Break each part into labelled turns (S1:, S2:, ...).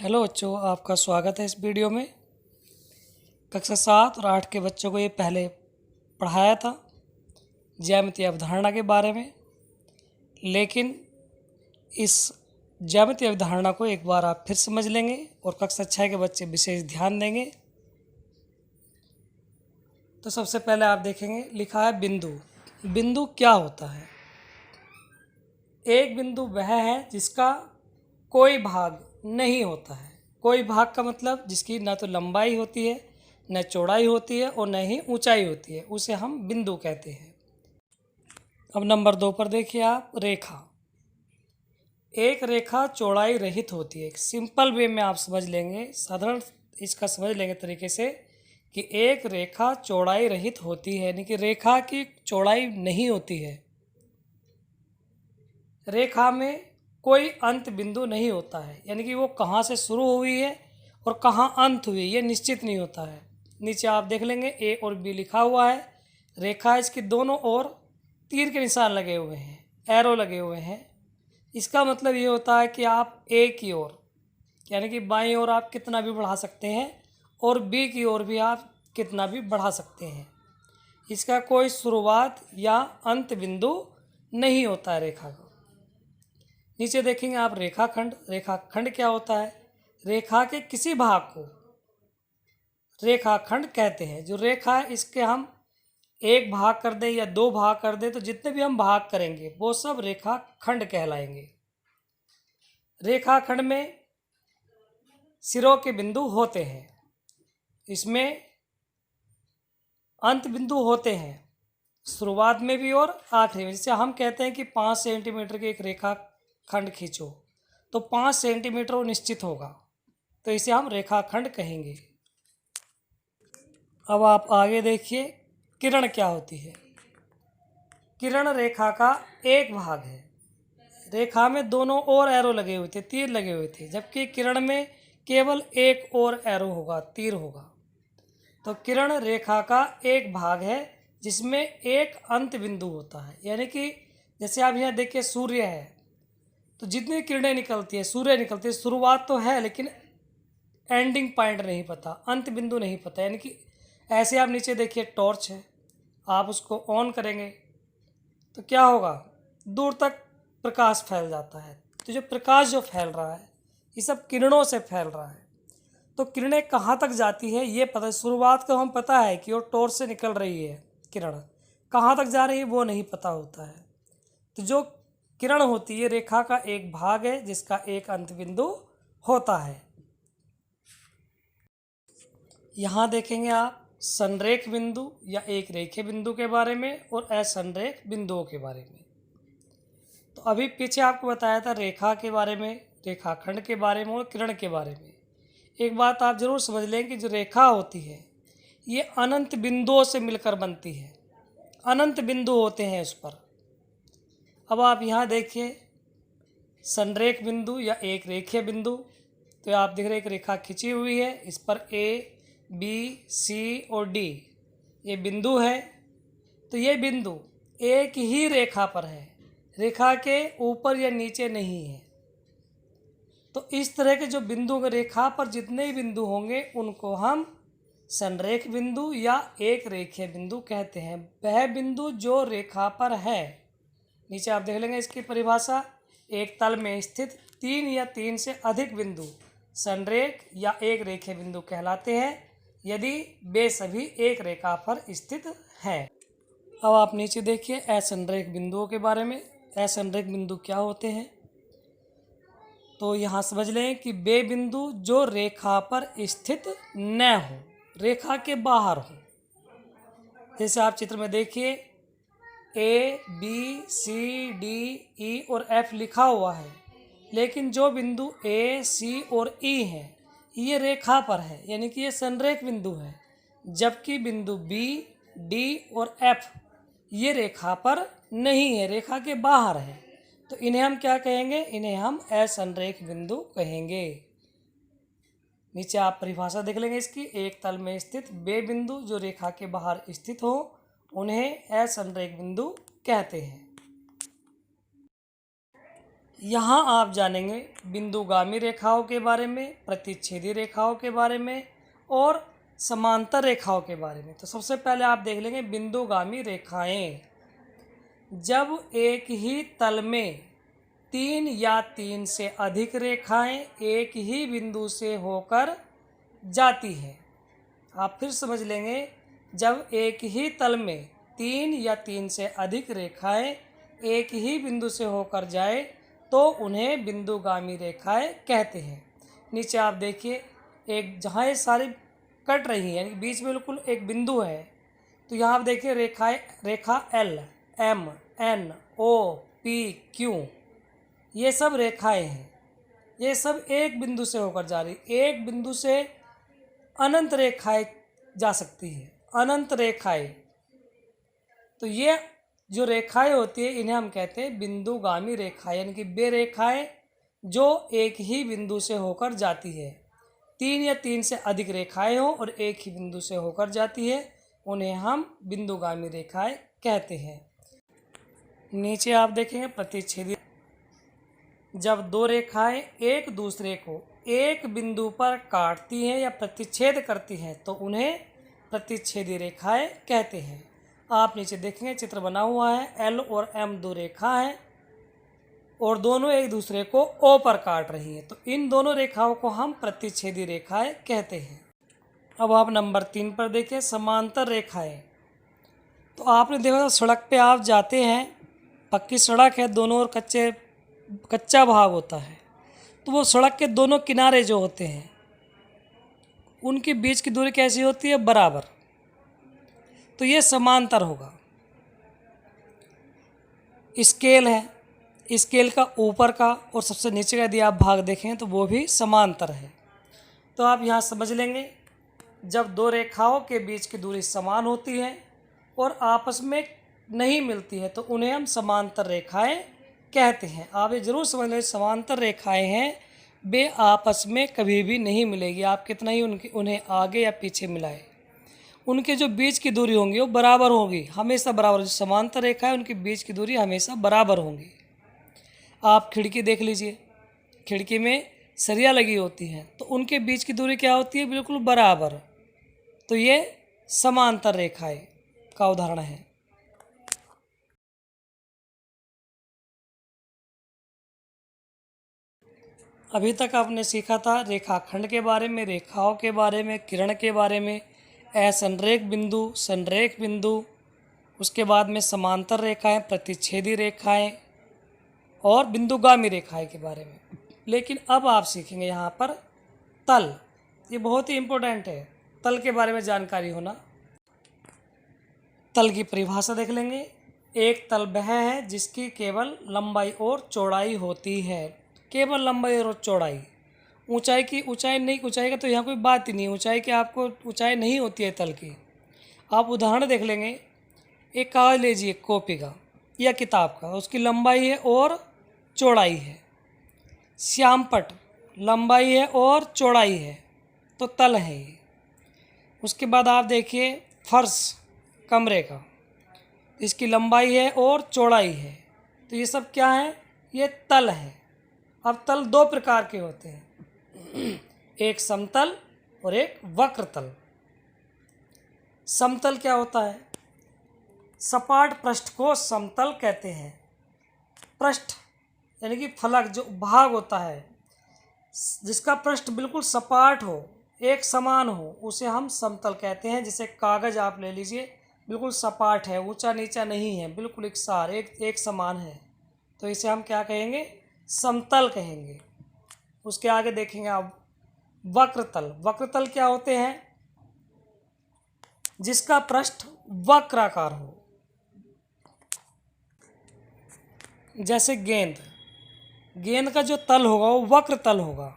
S1: Hello बच्चों, आपका स्वागत है इस वीडियो में। कक्षा 7 और 8 के बच्चों को ये पहले पढ़ाया था ज्यामितीय अवधारणा के बारे में, लेकिन इस ज्यामितीय अवधारणा को एक बार आप फिर समझ लेंगे और कक्षा 6 के बच्चे विशेष ध्यान देंगे। तो सबसे पहले आप देखेंगे, लिखा है बिंदु। बिंदु क्या होता है? एक बिंदु वह है जिसका कोई भाग नहीं होता है। कोई भाग का मतलब जिसकी न तो लंबाई होती है, न चौड़ाई होती है और न ही ऊंचाई होती है, उसे हम बिंदु कहते हैं। अब नंबर 2 पर देखिए आप, रेखा। एक रेखा चौड़ाई रहित होती है। सिंपल वे में आप समझ लेंगे, साधारण इसका समझ लेंगे तरीके से कि एक रेखा चौड़ाई रहित होती है, यानी कि रेखा की चौड़ाई नहीं होती है। रेखा में कोई अंत बिंदु नहीं होता है, यानी कि वो कहाँ से शुरू हुई है और कहाँ अंत हुई ये निश्चित नहीं होता है। नीचे आप देख लेंगे ए और बी लिखा हुआ है। रेखा इसके दोनों ओर तीर के निशान लगे हुए हैं, एरो लगे हुए हैं। इसका मतलब ये होता है कि आप ए की ओर यानी कि बाईं ओर आप कितना भी बढ़ा सकते हैं और बी की ओर भी आप कितना भी बढ़ा सकते हैं। इसका कोई शुरुआत या अंत बिंदु नहीं होता है रेखा का। नीचे देखेंगे आप रेखाखंड। रेखाखंड क्या होता है? रेखा के किसी भाग को रेखाखंड कहते हैं। जो रेखा है इसके हम एक भाग कर दें या दो भाग कर दें तो जितने भी हम भाग करेंगे वो सब रेखाखंड कहलाएंगे। रेखाखंड में सिरों के बिंदु होते हैं, इसमें अंत बिंदु होते हैं शुरुआत में भी और आखिरी में। जैसे हम कहते हैं कि 5 सेंटीमीटर की एक रेखा खंड खींचो तो 5 सेंटीमीटर वो निश्चित होगा, तो इसे हम रेखाखंड कहेंगे। अब आप आगे देखिए, किरण क्या होती है? किरण रेखा का एक भाग है। रेखा में दोनों ओर एरो लगे हुए थे, तीर लगे हुए थे, जबकि किरण में केवल एक और एरो होगा, तीर होगा। तो किरण रेखा का एक भाग है जिसमें एक अंत बिंदु होता है। यानी कि जैसे आप यहाँ देखिए, सूर्य है तो जितनी किरणें निकलती है, सूर्य निकलती है, शुरुआत तो है लेकिन एंडिंग पॉइंट नहीं पता, अंत बिंदु नहीं पता। यानी कि ऐसे आप नीचे देखिए, टॉर्च है, आप उसको ऑन करेंगे तो क्या होगा? दूर तक प्रकाश फैल जाता है। तो जो प्रकाश जो फैल रहा है ये सब किरणों से फैल रहा है। तो किरणें कहाँ तक जाती है ये पता है। शुरुआत को हम पता है कि वो टॉर्च से निकल रही है, किरण कहाँ तक जा रही है वो नहीं पता होता है। तो जो किरण होती है रेखा का एक भाग है जिसका एक अंत बिंदु होता है। यहाँ देखेंगे आप संरेख बिंदु या एक रेखीय बिंदु के बारे में और असंरेख बिंदुओं के बारे में। तो अभी पीछे आपको बताया था रेखा के बारे में, रेखाखंड के बारे में और किरण के बारे में। एक बात आप जरूर समझ लें कि जो रेखा होती है ये अनंत बिंदुओं से मिलकर बनती है, अनंत बिंदु होते हैं उस पर। अब आप यहाँ देखिए, संरेख बिंदु या एक रेखीय बिंदु। तो आप देख रहे हैं एक रेखा खिंची हुई है, इस पर ए बी सी और डी ये बिंदु है। तो ये बिंदु एक ही रेखा पर है, रेखा के ऊपर या नीचे नहीं है। तो इस तरह के जो बिंदु रेखा पर जितने भी बिंदु होंगे उनको हम संरेख बिंदु या एक रेखीय बिंदु कहते हैं। वह बिंदु जो रेखा पर है, नीचे आप देख लेंगे इसकी परिभाषा, एक तल में स्थित 3 या 3 से अधिक बिंदु संरेख या एक रेखीय बिंदु कहलाते हैं यदि वे सभी एक रेखा पर स्थित हैं। अब आप नीचे देखिए असंरेख बिंदुओं के बारे में। असंरेख बिंदु क्या होते हैं? तो यहाँ समझ लें कि वे बिंदु जो रेखा पर स्थित न हो, रेखा के बाहर हो। जैसे आप चित्र में देखिए, A B C D E और एफ लिखा हुआ है, लेकिन जो बिंदु ए सी और ई हैं ये रेखा पर है, यानी कि ये संरेख बिंदु है। जबकि बिंदु बी डी और एफ ये रेखा पर नहीं है, रेखा के बाहर है। तो इन्हें हम क्या कहेंगे? इन्हें हम असंरेख बिंदु कहेंगे। नीचे आप परिभाषा देख लेंगे इसकी, एक तल में स्थित वे बिंदु जो रेखा के बाहर स्थित हो उन्हें असंरेख बिंदु कहते हैं। यहाँ आप जानेंगे बिंदुगामी रेखाओं के बारे में, प्रतिच्छेदी रेखाओं के बारे में और समांतर रेखाओं के बारे में। तो सबसे पहले आप देख लेंगे बिंदुगामी रेखाएं। जब एक ही तल में 3 या 3 से अधिक रेखाएं एक ही बिंदु से होकर जाती हैं। आप फिर समझ लेंगे, जब एक ही तल में 3 या 3 से अधिक रेखाएं एक ही बिंदु से होकर जाए तो उन्हें बिंदुगामी रेखाएं कहते हैं। नीचे आप देखिए, एक जहाँ ये सारी कट रही है, बीच में बिल्कुल एक बिंदु है, तो यहाँ आप देखिए रेखा L, M, N, O, P, Q, ये सब रेखाएं हैं। ये सब एक बिंदु से होकर जा रही, एक बिंदु से अनंत रेखाएं जा सकती है, अनंत रेखाएं। तो ये जो रेखाएं होती है इन्हें हम कहते हैं बिंदुगामी रेखाएं, यानी कि वे रेखाएं जो एक ही बिंदु से होकर जाती है। 3 या 3 से अधिक रेखाएं हो और एक ही बिंदु से होकर जाती है, उन्हें हम बिंदुगामी रेखाएं कहते हैं। नीचे आप देखेंगे प्रतिच्छेदी। जब दो रेखाएं एक दूसरे को एक बिंदु पर काटती हैं या प्रतिच्छेद करती हैं तो उन्हें प्रतिच्छेदी रेखाएं कहते हैं। आप नीचे देखेंगे चित्र बना हुआ है, L और M दो रेखा हैं और दोनों एक दूसरे को O पर काट रही हैं, तो इन दोनों रेखाओं को हम प्रतिच्छेदी रेखाएं कहते हैं। अब आप नंबर 3 पर देखिए, समांतर रेखाएं। तो आपने देखा सड़क पे आप जाते हैं, पक्की सड़क है, दोनों ओर कच्चा भाग होता है, तो वो सड़क के दोनों किनारे जो होते हैं उनके बीच की दूरी कैसी होती है? बराबर। तो ये समांतर होगा। स्केल है, स्केल का ऊपर का और सबसे नीचे का यदि आप भाग देखें तो वो भी समांतर है। तो आप यहाँ समझ लेंगे, जब दो रेखाओं के बीच की दूरी समान होती है और आपस में नहीं मिलती है तो उन्हें हम समांतर रेखाएं कहते हैं। आप ये जरूर समझ लें, समांतर रेखाएं हैं, वे आपस में कभी भी नहीं मिलेगी। आप कितना ही उन्हें आगे या पीछे मिलाएं, उनके जो बीच की दूरी होंगी वो बराबर होगी, हमेशा बराबर। जो समांतर रेखा है उनकी बीच की दूरी हमेशा बराबर होंगी। आप खिड़की देख लीजिए, खिड़की में सरिया लगी होती हैं तो उनके बीच की दूरी क्या होती है? बिल्कुल बराबर। तो ये समांतर रेखाएं का उदाहरण है। अभी तक आपने सीखा था रेखाखंड के बारे में, रेखाओं के बारे में, किरण के बारे में, असंरेख बिंदु, संरेख बिंदु, उसके बाद में समांतर रेखाएं, प्रतिच्छेदी रेखाएं और बिंदुगामी रेखाएं के बारे में। लेकिन अब आप सीखेंगे यहाँ पर तल। ये बहुत ही इम्पोर्टेंट है, तल के बारे में जानकारी होना। तल की परिभाषा देख लेंगे। एक तल वह है जिसकी केवल लंबाई और चौड़ाई होती है, केवल लंबाई और चौड़ाई। ऊंचाई का तो यहाँ कोई बात ही नहीं, ऊंचाई की आपको ऊंचाई नहीं होती है तल की। आप उदाहरण देख लेंगे, एक कागज लीजिए कॉपी का या किताब का, उसकी लंबाई है और चौड़ाई है। श्यामपट्ट लंबाई है और चौड़ाई है, तो तल है ये। उसके बाद आप देखिए फर्श कमरे का, इसकी लंबाई है और चौड़ाई है, तो ये सब क्या है? ये तल है। अब तल दो प्रकार के होते हैं, एक समतल और एक वक्र तल। समतल क्या होता है? सपाट पृष्ठ को समतल कहते हैं। पृष्ठ यानी कि फलक, जो भाग होता है जिसका पृष्ठ बिल्कुल सपाट हो, एक समान हो, उसे हम समतल कहते हैं। जैसे कागज आप ले लीजिए, बिल्कुल सपाट है, ऊंचा नीचा नहीं है, बिल्कुल एक समान है, तो इसे हम क्या कहेंगे? समतल कहेंगे। उसके आगे देखेंगे आप वक्रतल। वक्रतल क्या होते हैं? जिसका पृष्ठ वक्राकार हो, जैसे गेंद का जो तल होगा वो वक्र तल होगा।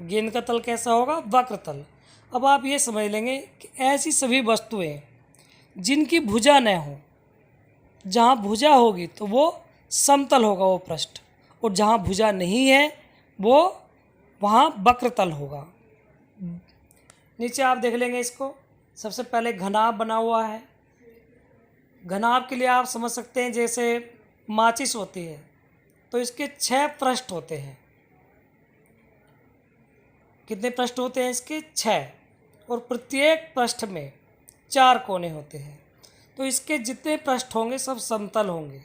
S1: गेंद का तल कैसा होगा? वक्र तल। अब आप ये समझ लेंगे कि ऐसी सभी वस्तुएं जिनकी भुजा न हो, जहाँ भुजा होगी तो वो समतल होगा वो पृष्ठ, और जहाँ भुजा नहीं है वो वहाँ वक्र तल होगा। नीचे आप देख लेंगे इसको। सबसे पहले घनाभ बना हुआ है। घनाभ के लिए आप समझ सकते हैं, जैसे माचिस होती है, तो इसके 6 पृष्ठ होते हैं। कितने पृष्ठ होते हैं इसके? 6। और प्रत्येक पृष्ठ में 4 कोने होते हैं। तो इसके जितने पृष्ठ होंगे सब समतल होंगे।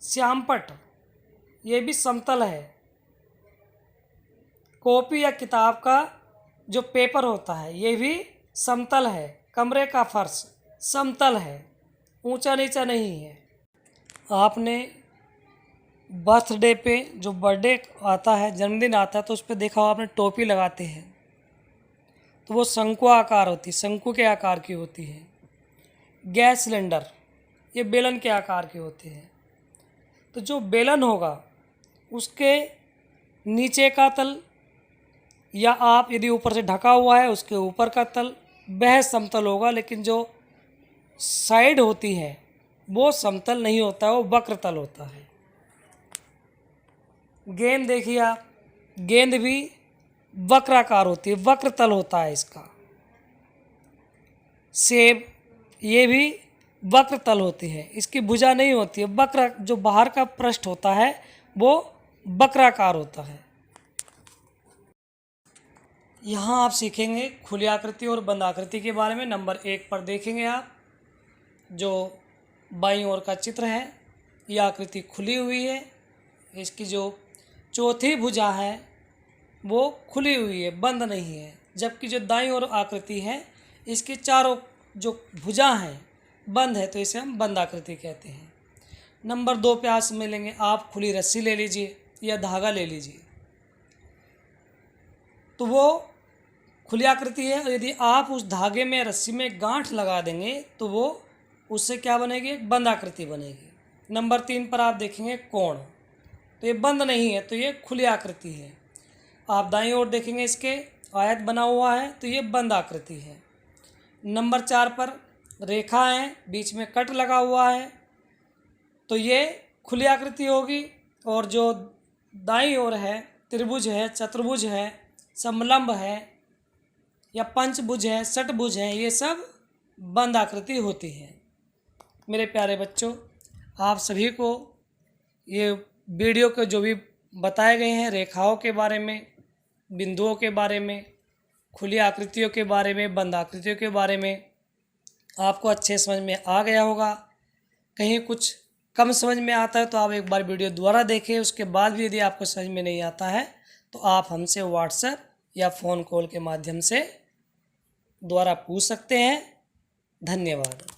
S1: श्यामपट्ट ये भी समतल है। कॉपी या किताब का जो पेपर होता है ये भी समतल है। कमरे का फर्श समतल है, ऊंचा नीचा नहीं है। आपने बर्थडे पे जो बर्थडे आता है, जन्मदिन आता है, तो उस पर देखा हो आपने टोपी लगाते हैं तो वो शंकु आकार होती है, शंकु के आकार की होती है। गैस सिलेंडर ये बेलन के आकार के होते हैं। तो जो बेलन होगा उसके नीचे का तल या आप यदि ऊपर से ढका हुआ है उसके ऊपर का तल वह समतल होगा, लेकिन जो साइड होती है वो समतल नहीं होता है, वो वक्र तल होता है। गेंद देखिए आप, गेंद भी वक्राकार होती है, वक्र तल होता है इसका। सेब ये भी वक्र तल होती है, इसकी भुजा नहीं होती है, वक्र जो बाहर का पृष्ठ होता है वो वक्राकार होता है। यहाँ आप सीखेंगे खुली आकृति और बंद आकृति के बारे में। नंबर 1 पर देखेंगे आप जो बाईं ओर का चित्र है, यह आकृति खुली हुई है। इसकी जो चौथी भुजा है वो खुली हुई है, बंद नहीं है। जबकि जो दाईं ओर आकृति है इसके चारों जो भुजा हैं बंद है, तो इसे हम बंद आकृति कहते हैं। नंबर 2 पे आज मिलेंगे आप खुली रस्सी ले लीजिए या धागा ले लीजिए, तो वो खुली आकृति है। और यदि आप उस धागे में रस्सी में गांठ लगा देंगे तो वो उससे क्या बनेगी? एक बंद आकृति बनेगी। नंबर 3 पर आप देखेंगे कोण, तो ये बंद नहीं है, तो ये खुली आकृति है। आप दाईं ओर देखेंगे इसके आयत बना हुआ है, तो ये बंद आकृति है। नंबर 4 पर रेखा है, बीच में कट लगा हुआ है, तो ये खुली आकृति होगी। और जो दाईं ओर है त्रिभुज है, चतुर्भुज है, समलंब है या पंचभुज है, षटभुज है, ये सब बंद आकृति होती है। मेरे प्यारे बच्चों, आप सभी को ये वीडियो के जो भी बताए गए हैं रेखाओं के बारे में, बिंदुओं के बारे में, खुली आकृतियों के बारे में, बंद आकृतियों के बारे में आपको अच्छे समझ में आ गया होगा। कहीं कुछ कम समझ में आता है तो आप एक बार वीडियो दोबारा देखें। उसके बाद भी यदि आपको समझ में नहीं आता है तो आप हमसे व्हाट्सएप या फ़ोन कॉल के माध्यम से दोबारा पूछ सकते हैं। धन्यवाद।